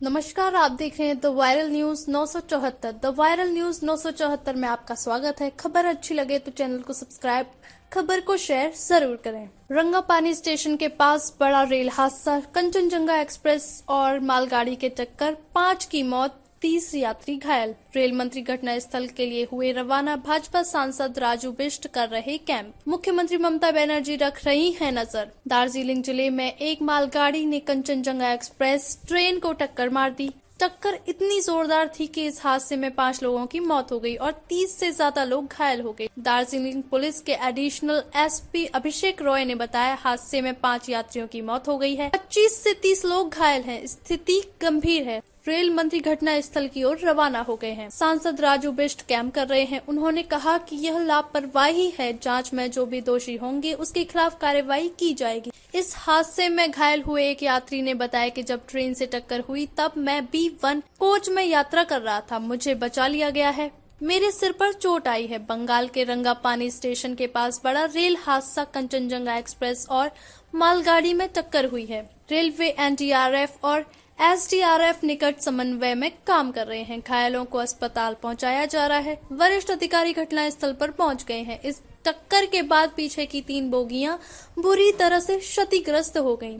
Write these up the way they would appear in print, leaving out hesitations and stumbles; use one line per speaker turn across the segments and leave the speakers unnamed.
नमस्कार, आप देख रहे हैं the viral news 974। The viral news 974 में आपका स्वागत है। खबर अच्छी लगे तो चैनल को सब्सक्राइब, खबर को शेयर जरूर करें। रंगापानी स्टेशन के पास बड़ा रेल हादसा, कंचनजंगा एक्सप्रेस और मालगाड़ी के टक्कर, 5 की मौत, 30 यात्री घायल। रेल मंत्री घटना स्थल के लिए हुए रवाना। भाजपा सांसद राजू बिष्ट कर रहे कैंप। मुख्यमंत्री ममता बनर्जी रख रही हैं नजर। दार्जिलिंग जिले में एक मालगाड़ी ने कंचनजंगा एक्सप्रेस ट्रेन को टक्कर मार दी। टक्कर इतनी जोरदार थी कि इस हादसे में 5 लोगों की मौत हो गई और 30 से ज्यादा लोग घायल हो गए। दार्जिलिंग पुलिस के एडिशनल एसपी अभिषेक रॉय ने बताया, हादसे में 5 यात्रियों की मौत हो गई है, 25 से 30 लोग घायल हैं, स्थिति गंभीर है। रेल मंत्री घटना स्थल की ओर रवाना हो गए हैं। सांसद राजू बिष्ट कैंप कर रहे हैं। उन्होंने कहा कि यह लापरवाही है, जांच में जो भी दोषी होंगे उसके खिलाफ कार्रवाई की जाएगी। इस हादसे में घायल हुए एक यात्री ने बताया कि जब ट्रेन से टक्कर हुई तब मैं B1 कोच में यात्रा कर रहा था, मुझे बचा लिया गया है, मेरे सिर पर चोट आई है। बंगाल के रंगापानी स्टेशन के पास बड़ा रेल हादसा, कंचनजंगा एक्सप्रेस और मालगाड़ी में टक्कर हुई है। रेलवे NDRF और SDRF निकट समन्वय में काम कर रहे हैं। घायलों को अस्पताल पहुंचाया जा रहा है। वरिष्ठ अधिकारी घटना स्थल पर पहुंच गए हैं। इस टक्कर के बाद पीछे की 3 बोगियां बुरी तरह से क्षतिग्रस्त हो गईं।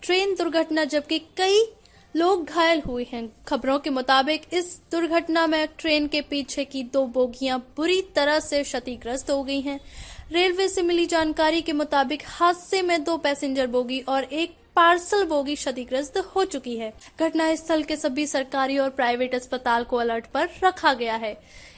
ट्रेन दुर्घटना, जबकि कई लोग घायल हुए हैं। खबरों के मुताबिक इस दुर्घटना में ट्रेन के पीछे की 2 बोगियां बुरी तरह से क्षतिग्रस्त हो गई हैं। रेलवे से मिली जानकारी के मुताबिक हादसे में 2 पैसेंजर बोगी और 1 पार्सल बोगी क्षतिग्रस्त हो चुकी है। घटना स्थल के सभी सरकारी और प्राइवेट अस्पताल को अलर्ट पर रखा गया है।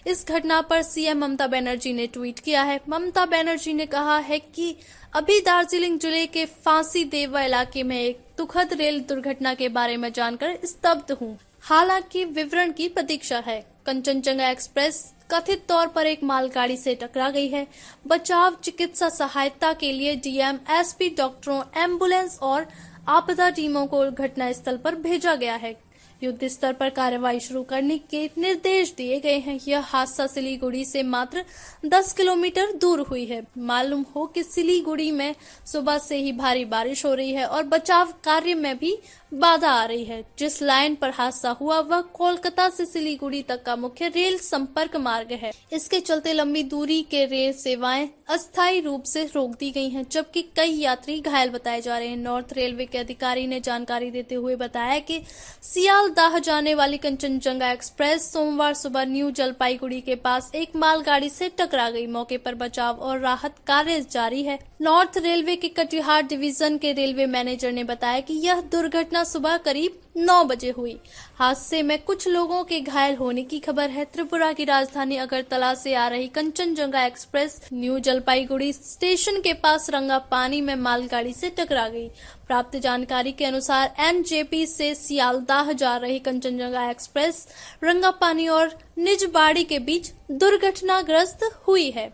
इस घटना पर सीएम ममता बनर्जी ने ट्वीट किया है। ममता बनर्जी ने कहा है कि अभी दार्जिलिंग जिले के फांसी देवा इलाके में एक दुखद रेल दुर्घटना के बारे में जानकर स्तब्ध हूँ। हालांकि विवरण की प्रतीक्षा है। कंचनजंगा एक्सप्रेस कथित तौर पर एक मालगाड़ी से टकरा गई है। बचाव चिकित्सा सहायता के लिए डीएम, एसपी, डॉक्टरों, एम्बुलेंस और आपदा टीमों को घटना स्थल पर भेजा गया है। युद्ध स्तर पर कार्रवाई शुरू करने के निर्देश दिए गए हैं। यह हादसा सिलीगुड़ी से मात्र 10 किलोमीटर दूर हुई है। मालूम हो कि सिलीगुड़ी में सुबह से ही भारी बारिश हो रही है और बचाव कार्य में भी बाधा आ रही है। जिस लाइन पर हादसा हुआ वह कोलकाता से सिलीगुड़ी तक का मुख्य रेल संपर्क मार्ग है। इसके चलते लंबी दूरी के रेल सेवाएं अस्थायी रूप से रोक दी गई हैं, जबकि कई यात्री घायल बताए जा रहे हैं। नॉर्थ रेलवे के अधिकारी ने जानकारी देते हुए बताया कि सियालदाह जाने वाली कंचनजंगा एक्सप्रेस सोमवार सुबह न्यू जलपाईगुड़ी के पास एक मालगाड़ी से टकरा गई। मौके पर बचाव और राहत कार्य जारी है। नॉर्थ रेलवे के कटिहार डिवीजन के रेलवे मैनेजर ने बताया कि यह दुर्घटना सुबह करीब 9 बजे हुई। हादसे में कुछ लोगों के घायल होने की खबर है। त्रिपुरा की राजधानी अगरतला से आ रही Kanchenjunga express new Jalpaiguri station के पास रंगापानी में मालगाड़ी से टकरा गई। प्राप्त जानकारी के अनुसार NJP से सियालदाह जा रही कंचनजंगा एक्सप्रेस रंगापानी और निजबाड़ी के बीच दुर्घटनाग्रस्त हुई है।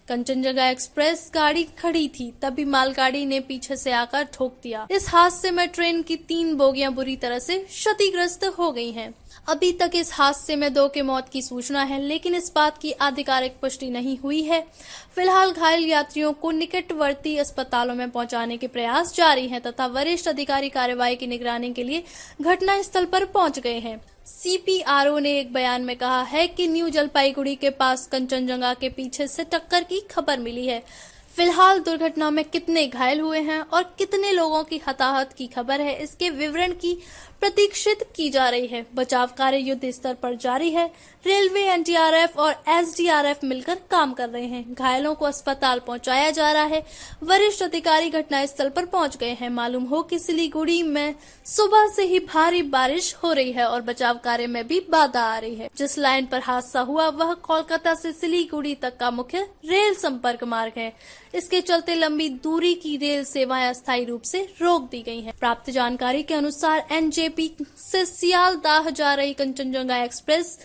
कंचनजंगा एक्सप्रेस गाड़ी खड़ी थी, तभी मालगाड़ी ने पीछे से आकर ठोक दिया। इस हादसे में ट्रेन की 3 बोगियां बुरी तरह से क्षतिग्रस्त हो गई हैं। अभी तक इस हादसे में 2 की मौत की सूचना है, लेकिन इस बात की आधिकारिक पुष्टि नहीं हुई है। फिलहाल घायल यात्रियों को निकटवर्ती अस्पतालों में पहुंचाने के प्रयास जारी हैं तथा वरिष्ठ अधिकारी कार्रवाई की निगरानी के लिए घटना स्थल पर पहुंच गए हैं। CPRO ने एक बयान में कहा है कि न्यू जलपाईगुड़ी के पास कंचनजंगा के पीछे से टक्कर की खबर मिली है। फिलहाल दुर्घटना में कितने घायल हुए हैं और कितने लोगों की हताहत की खबर है, इसके विवरण की प्रतीक्षित की जा रही है। बचाव कार्य युद्ध स्तर पर जारी है। रेलवे, NDRF और SDRF मिलकर काम कर रहे हैं। घायलों को अस्पताल पहुंचाया जा रहा है। वरिष्ठ अधिकारी घटना स्थल पर पहुंच गए हैं। मालूम हो कि सिलीगुड़ी में सुबह से ही भारी बारिश हो रही है और बचाव कार्य में भी बाधा आ रही है। जिस लाइन पर हादसा हुआ वह कोलकाता से सिलीगुड़ी तक का मुख्य रेल संपर्क मार्ग है। इसके चलते लंबी दूरी की रेल सेवाएं अस्थायी रूप से रोक दी गई हैं। प्राप्त जानकारी के अनुसार NJP से सियालदाह जा रही कंचनजंगा एक्सप्रेस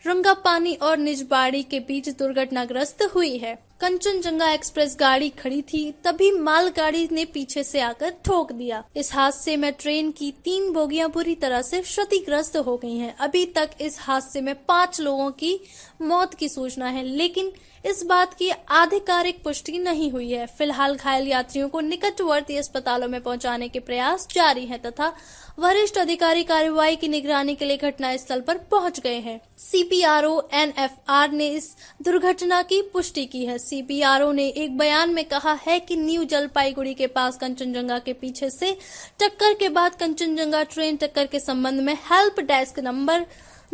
रंगापानी और निजबाड़ी के बीच दुर्घटनाग्रस्त हुई है। कंचनजंगा एक्सप्रेस गाड़ी खड़ी थी, तभी मालगाड़ी ने पीछे से आकर ठोक दिया। इस हादसे में ट्रेन की 3 बोगियां बुरी तरह से क्षतिग्रस्त हो गई हैं। अभी तक इस हादसे में 5 लोगों की मौत की सूचना है, लेकिन इस बात की आधिकारिक पुष्टि नहीं हुई है। फिलहाल घायल यात्रियों को निकटवर्ती अस्पतालों में पहुंचाने के प्रयास जारी हैं तथा वरिष्ठ अधिकारी कार्रवाई की निगरानी के लिए घटनास्थल पर पहुंच गए हैं। CPRO NFR ने इस दुर्घटना की पुष्टि की है। CPRO ने एक बयान में कहा है कि न्यू जलपाईगुड़ी के पास कंचनजंगा के पीछे से टक्कर के बाद कंचनजंगा ट्रेन टक्कर के संबंध में हेल्प डेस्क नंबर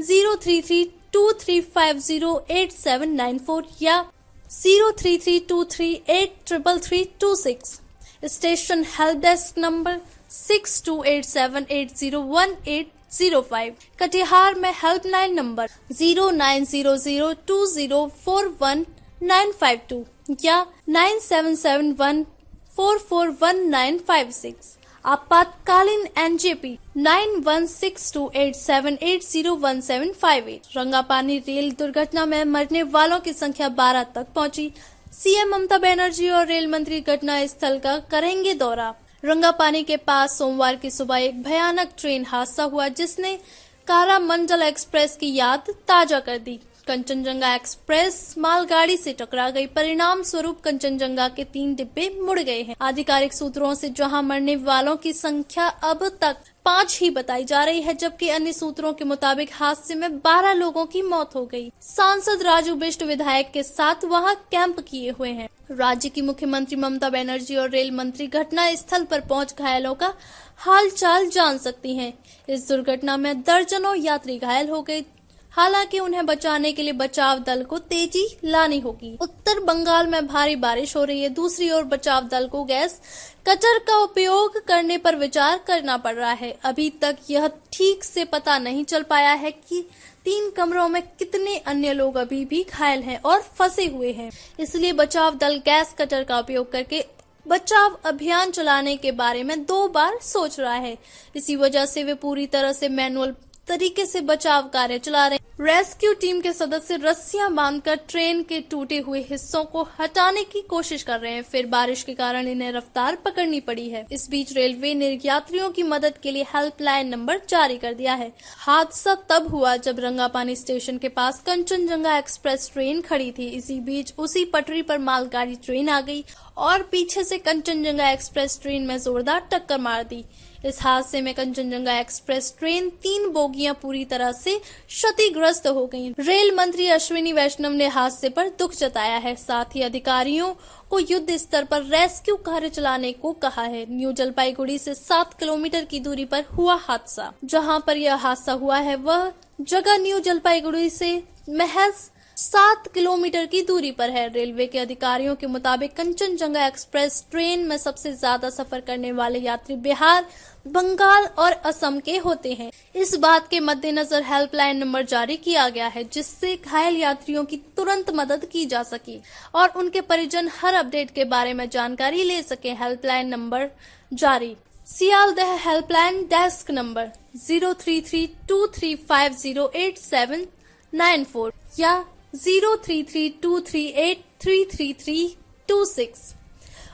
03323508794 या 03323833326, station help desk number 6287801805, Katihar में हेल्पलाइन नंबर 0900204195 या 9771441956, आपातकालीन NJP 916287801758। रंगापानी रेल दुर्घटना में मरने वालों की संख्या 12 तक पहुंची। CM ममता बनर्जी और रेल मंत्री घटना स्थल का करेंगे दौरा। रंगापानी के पास सोमवार की सुबह एक भयानक ट्रेन हादसा हुआ, जिसने कारामंडल एक्सप्रेस की याद ताजा कर दी। कंचनजंगा एक्सप्रेस मालगाड़ी से टकरा गई। परिणाम स्वरूप कंचनजंगा के 3 डिब्बे मुड़ गए हैं। आधिकारिक सूत्रों से जहां मरने वालों की संख्या अब तक 5 ही बताई जा रही है, जबकि अन्य सूत्रों के मुताबिक हादसे में 12 लोगों की मौत हो गई। सांसद राजू बिष्ट विधायक के साथ वहां कैंप किए हुए हैं। राज्य की मुख्यमंत्री ममता बनर्जी और रेल मंत्री घटना स्थल पर पहुंच घायलों का हालचाल जान सकती हैं। इस दुर्घटना में दर्जनों यात्री घायल हो गए। हालांकि उन्हें बचाने के लिए बचाव दल को तेजी लानी होगी। उत्तर बंगाल में भारी बारिश हो रही है। दूसरी ओर बचाव दल को गैस कटर का उपयोग करने पर विचार करना पड़ रहा है। अभी तक यह ठीक से पता नहीं चल पाया है कि 3 कमरों में कितने अन्य लोग अभी भी घायल हैं और फंसे हुए हैं। इसलिए बचाव दल गैस कटर का उपयोग करके बचाव अभियान चलाने के बारे में 2 बार सोच रहा है। इसी वजह से वे पूरी तरह से मैनुअल तरीके से बचाव कार्य चला रहे हैं। रेस्क्यू टीम के सदस्य रस्सियां बांधकर ट्रेन के टूटे हुए हिस्सों को हटाने की कोशिश कर रहे हैं। फिर बारिश के कारण इन्हें रफ्तार पकड़नी पड़ी है। इस बीच रेलवे ने यात्रियों की मदद के लिए हेल्पलाइन नंबर जारी कर दिया है। हादसा तब हुआ जब रंगापानी स्टेशन के पास कंचनजंगा एक्सप्रेस ट्रेन खड़ी थी। इसी बीच उसी पटरी पर मालगाड़ी ट्रेन आ गई और पीछे से कंचनजंगा एक्सप्रेस ट्रेन में जोरदार टक्कर मार दी। इस हादसे में कंचनजंगा एक्सप्रेस ट्रेन 3 बोगियां पूरी तरह से क्षतिग्रस्त हो गईं। रेल मंत्री अश्विनी वैष्णव ने हादसे पर दुख जताया है। साथ ही अधिकारियों को युद्ध स्तर पर रेस्क्यू कार्य चलाने को कहा है। न्यू जलपाईगुड़ी से 7 किलोमीटर की दूरी पर हुआ हादसा। जहां पर यह हादसा हुआ है वह जगह न्यू जलपाईगुड़ी से महज 7 किलोमीटर की दूरी पर है। रेलवे के अधिकारियों के मुताबिक कंचनजंगा एक्सप्रेस ट्रेन में सबसे ज्यादा सफर करने वाले यात्री बिहार, बंगाल और असम के होते हैं। इस बात के मद्देनजर हेल्पलाइन नंबर जारी किया गया है, जिससे घायल यात्रियों की तुरंत मदद की जा सके और उनके परिजन हर अपडेट के बारे में जानकारी ले सके। हेल्पलाइन नंबर जारी। सियालदह हेल्पलाइन डेस्क नंबर 03323508794 या 03323833326।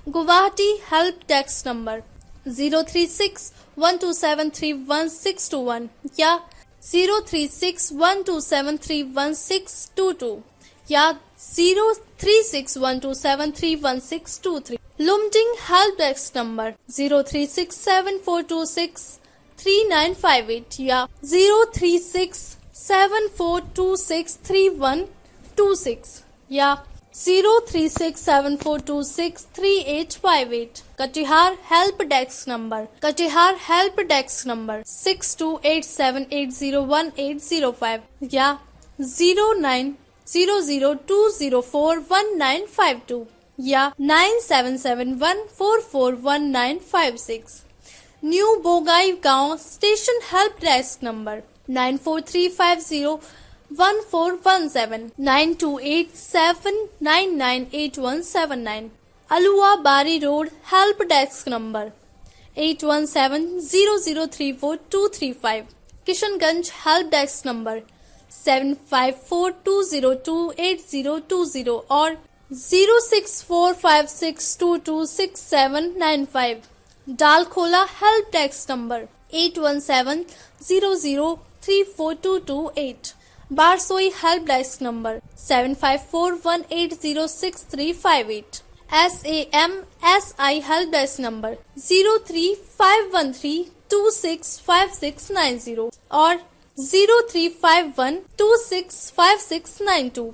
गुवाहाटी हेल्प डेस्क नंबर 03612731621 या 03612731622 या 03612731623। लुमडिंग हेल्प डेस्क नंबर 03674263958 या 03674263126 या 03674263858। कटिहार हेल्प डेस्क नंबर 6287801805 या 0900204152 या 9771441956। न्यू बोगाई गांव स्टेशन हेल्प डेस्क नंबर 9435014117 9287998179। अलुआ बारी road help desk number 8170034235। Kishanganj help desk number 7542028020 और 064562266795। Dalkhola help desk number 8170034228। Barsoi help desk number 7541806358। SAMSI help desk number 03513265690 और 035126569।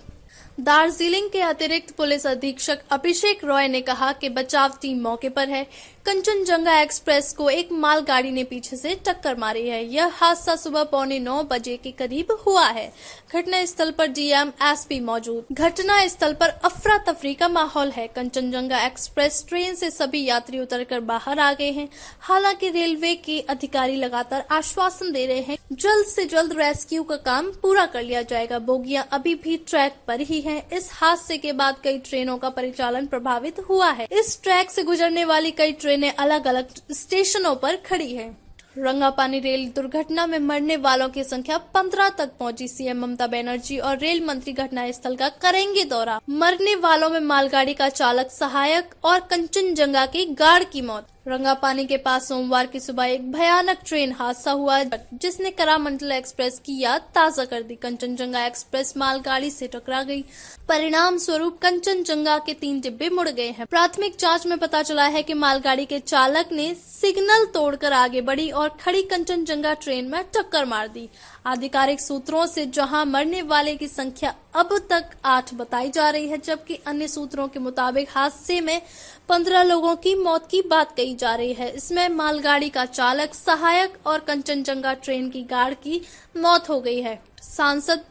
दार्जिलिंग के अतिरिक्त पुलिस अधीक्षक अभिषेक रॉय ने कहा कि बचाव टीम मौके पर है। कंचनजंगा एक्सप्रेस को एक मालगाड़ी ने पीछे से टक्कर मारी है। यह हादसा सुबह 8:45 बजे के करीब हुआ है। घटना स्थल पर डीएम एसपी मौजूद। घटना स्थल पर अफरा तफरी का माहौल है। कंचनजंगा एक्सप्रेस ट्रेन से सभी यात्री उतरकर बाहर आ गए हैं। हालांकि रेलवे के अधिकारी लगातार आश्वासन दे रहे हैं जल्द से जल्द रेस्क्यू का काम पूरा कर लिया जाएगा। बोगियां अभी भी ट्रैक पर ही हैं। इस हादसे के बाद कई ट्रेनों का परिचालन प्रभावित हुआ है। इस ट्रैक से गुजरने वाली कई ट्रेनें अलग अलग स्टेशनों पर खड़ी हैं। रंगापानी रेल दुर्घटना में मरने वालों की संख्या 15 तक पहुंची। सीएम ममता बनर्जी और रेल मंत्री घटना स्थल का करेंगे दौरा। मरने वालों में मालगाड़ी का चालक, सहायक और कंचनजंगा के गार्ड की मौत। रंगापानी के पास सोमवार की सुबह एक भयानक ट्रेन हादसा हुआ जिसने करामंडल एक्सप्रेस की याद ताजा कर दी। कंचनजंगा एक्सप्रेस मालगाड़ी से टकरा गई। परिणाम स्वरूप कंचनजंगा के 3 डिब्बे मुड़ गए हैं। प्राथमिक जांच में पता चला है कि मालगाड़ी के चालक ने सिग्नल तोड़कर आगे बढ़ी और खड़ी कंचनजंगा ट्रेन में टक्कर मार दी। आधिकारिक सूत्रों से जहां मरने वाले की संख्या अब तक 8 बताई जा रही है, जबकि अन्य सूत्रों के मुताबिक हादसे में 15 लोगों की मौत की बात कही जा रही है। इसमें मालगाड़ी का चालक, सहायक और कंचनजंगा ट्रेन की गार्ड की मौत हो गई है। सांसद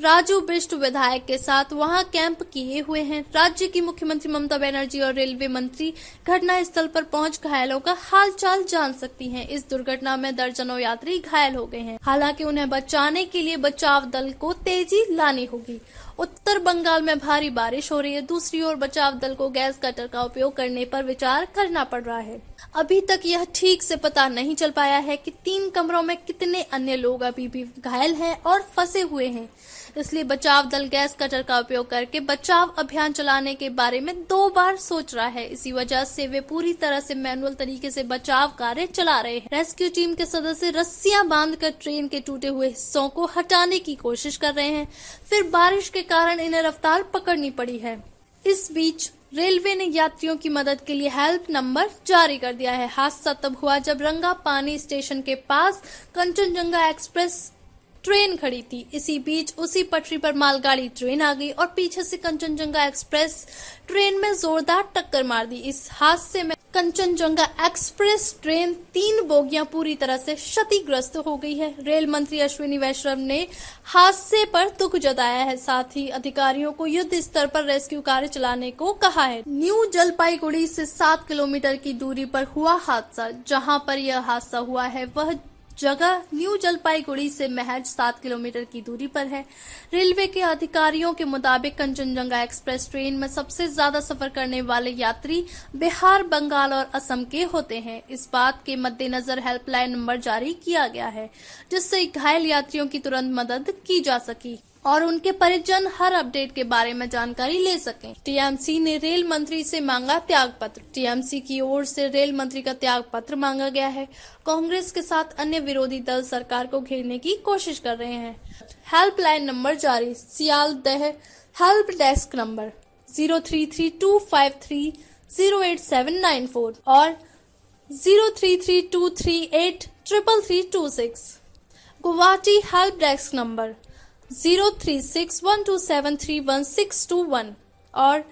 राजू बिष्ट विधायक के साथ वहां कैंप किए हुए हैं। राज्य की मुख्यमंत्री ममता बनर्जी और रेलवे मंत्री घटना स्थल पर पहुंच घायलों का हालचाल जान सकती हैं। इस दुर्घटना में दर्जनों यात्री घायल हो गए हैं। हालांकि उन्हें बचाने के लिए बचाव दल को तेजी लानी होगी। उत्तर बंगाल में भारी बारिश हो रही है। दूसरी ओर बचाव दल को गैस कटर का उपयोग करने पर विचार करना पड़ रहा है। अभी तक यह ठीक से पता नहीं चल पाया है कि 3 कमरों में कितने अन्य लोग अभी भी घायल हैं और फंसे हुए हैं। इसलिए बचाव दल गैस कटर का उपयोग करके बचाव अभियान चलाने के बारे में 2 बार सोच रहा है। इसी वजह से वे पूरी तरह से मैनुअल तरीके से बचाव कार्य चला रहे हैं। रेस्क्यू टीम के सदस्य रस्सियां बांधकर ट्रेन के टूटे हुए हिस्सों को हटाने की कोशिश कर रहे हैं। फिर बारिश के कारण इन्हें रफ्तार पकड़नी पड़ी है। इस बीच रेलवे ने यात्रियों की मदद के लिए हेल्प नंबर जारी कर दिया है। हादसा तब हुआ जब रंगापानी स्टेशन के पास कंचनजंगा एक्सप्रेस ट्रेन खड़ी थी। इसी बीच उसी पटरी पर मालगाड़ी ट्रेन आ गई और पीछे से कंचनजंगा एक्सप्रेस ट्रेन में जोरदार टक्कर मार दी। इस हादसे में कंचनजंगा एक्सप्रेस ट्रेन 3 बोगियां पूरी तरह से क्षतिग्रस्त हो गई है। रेल मंत्री अश्विनी वैष्णव ने हादसे पर दुख जताया है। साथ ही अधिकारियों को युद्ध स्तर पर रेस्क्यू कार्य चलाने को कहा है। न्यू जलपाईगुड़ी से 7 किलोमीटर की दूरी पर हुआ हादसा। जहां पर यह हादसा हुआ है वह जगह न्यू जलपाईगुड़ी से महज 7 किलोमीटर की दूरी पर है। रेलवे के अधिकारियों के मुताबिक कंचनजंगा एक्सप्रेस ट्रेन में सबसे ज्यादा सफर करने वाले यात्री बिहार, बंगाल और असम के होते हैं। इस बात के मद्देनजर हेल्पलाइन नंबर जारी किया गया है, जिससे घायल यात्रियों की तुरंत मदद की जा सकी और उनके परिजन हर अपडेट के बारे में जानकारी ले सकें। टीएमसी ने रेल मंत्री से मांगा त्याग पत्र। टीएमसी की ओर से रेल मंत्री का त्याग पत्र मांगा गया है। कांग्रेस के साथ अन्य विरोधी दल सरकार को घेरने की कोशिश कर रहे हैं। हेल्पलाइन नंबर जारी। सियालदह हेल्प डेस्क नंबर 0332530874 और 0332383326। गुवाहाटी हेल्प डेस्क नंबर 0361273161 और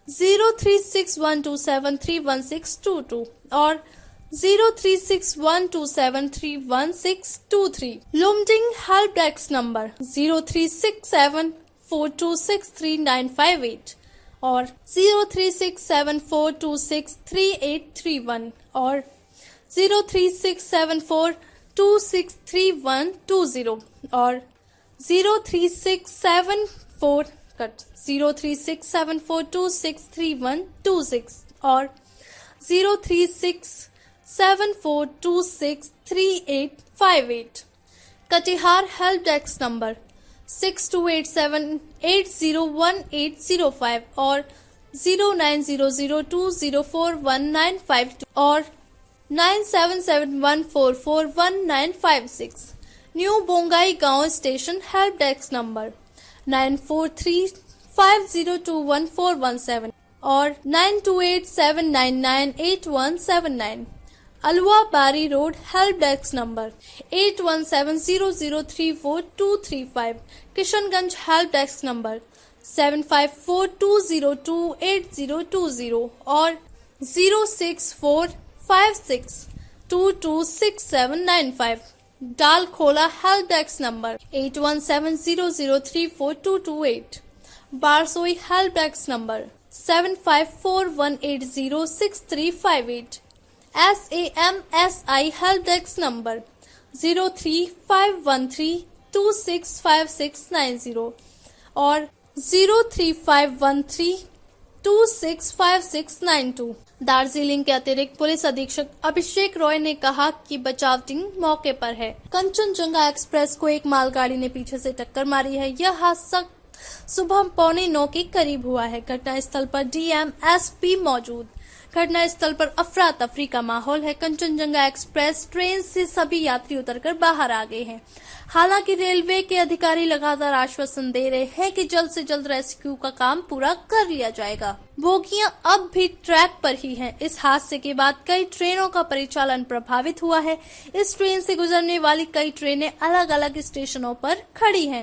036127311622 और 036127311623। लुमडिंग हेल्प डेस्क नंबर 0367426398 और 036742633831 और 036742632120 और 036742632126 और 036742633858। कटिहार हेल्प डेस्क नंबर 6287801805 और 0900204195 और 9771441956। न्यू बोंगाई गांव स्टेशन हेल्प डेस्क नंबर 9435021417 और 9287998179। अलुआ बारी road help desk number 8170034235। Kishanganj help desk number 7542028020 और 06456226795। डाल खोला help desk number 8170034228। Barsoi help desk number 7541806358। SAMSI help desk number 03513265690 और 03513265692। दार्जिलिंग के अतिरिक्त पुलिस अधीक्षक अभिषेक रॉय ने कहा कि बचाव टीम मौके पर है। कंचनजंगा एक्सप्रेस को एक मालगाड़ी ने पीछे से टक्कर मारी है। यह हादसा सुबह 8:45 के करीब हुआ है। घटनास्थल पर डीएम एसपी मौजूद। घटनास्थल पर अफरा तफरी का माहौल है। कंचनजंगा एक्सप्रेस ट्रेन से सभी यात्री उतरकर बाहर आ गए हैं। हालांकि रेलवे के अधिकारी लगातार आश्वासन दे रहे हैं कि जल्द से जल्द रेस्क्यू का काम पूरा कर लिया जाएगा। बोगियां अब भी ट्रैक पर ही हैं। इस हादसे के बाद कई ट्रेनों का परिचालन प्रभावित हुआ है। इस ट्रेन से गुजरने वाली कई ट्रेनें अलग अलग स्टेशनों पर खड़ी हैं।